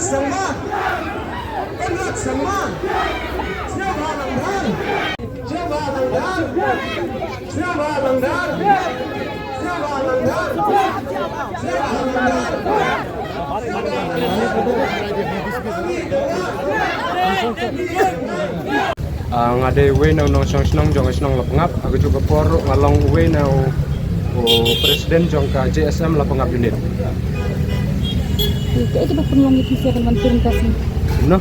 Sangma, Konrad Sangma, Siapa Langdan, Siapa Langdan, Siapa Langdan, Siapa Langdan, Siapa Langdan. Ngade we nang senong jong senong lapengap aku juga por ngalong we nau presiden jong ka JSM lapengap unit. Kayak coba peluang itu siapa yang turun kasih. No.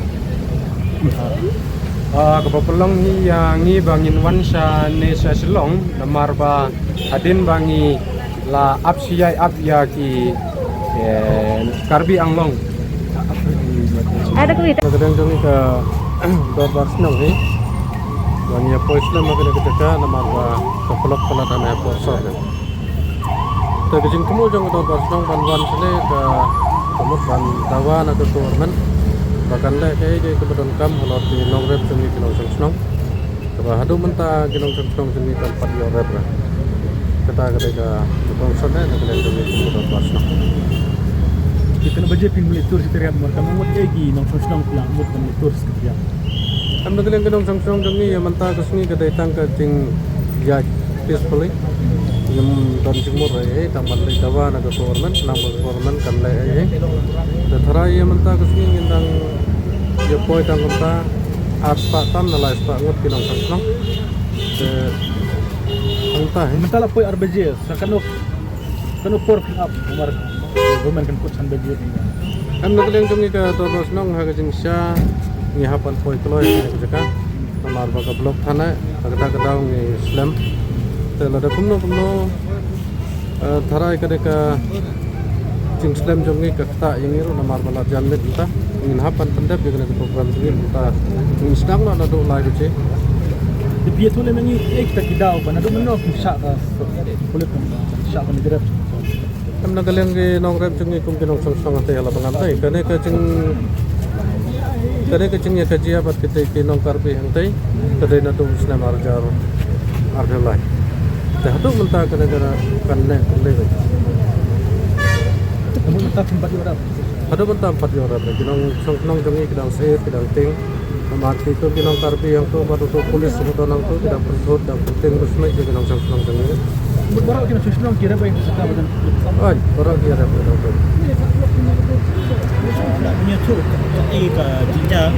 Kapapelong ni yang ni bangin wan sa ne sa silong namar ba adin bangi la apsiai ap ya ki karbi anglong. Ada kulit. Kadang jong ka dorbar senong ni. Wanya pois na magana kita namar ba kapelok pelatan ya posor. Ta kejing temu jong dorbar senong ban sele ka kamu ban tawa na turmen bahkan le kayak kebetulan kam kalau di nongrep sini kinong senong coba hadu menta kinong senong sini tempat yo rep lah kita ketika ketong sana na kalian sini kebetulan pasno kita na budget ping tur si teriak mereka mamut egi nong senong pulang mut kan tur sekian am na kalian kinong senong sini ya menta kesini kedai tangka cing ya peacefully yang dan jemur taman le tawa na government nama government kan le thara ye menta kesini ngindang ye poi tang menta at pa tam na lai pa ngot kinong senong menta la poi arbj sakano por up umar government kan put san budget am na kalian kami ka toros nong ha kajing sya ni hapan poi kloi jaka namar ba ka blok thana agda ka ni islam tela da kumno thara ka cing slam jongi ka kta yang iru namar bala janmet kita ingin hapan pendap dengan program ini kita ingin sedang na do live ce di pieto le mengi kita kidau bana do menok syak ka kulit kan syak kan dirap am na kalian ke nong rep jongi kum kinong song ate ala bangantai kane ka cing ya kajia bat kita kinong karpi hantai kadai na do sna marjar ardalai dah tu menta kana kan ne lele kamu tetap tempat di orang ada bentar 4 orang lagi nong jongi kidang se kidang ting mati tu kinong karpi yang tu baru tu polis sebut nang tu tidak perlu dan penting resmi je kinong nong jongi baru kita senong kira baik sekarang ai orang dia ada tu punya tur ke jinja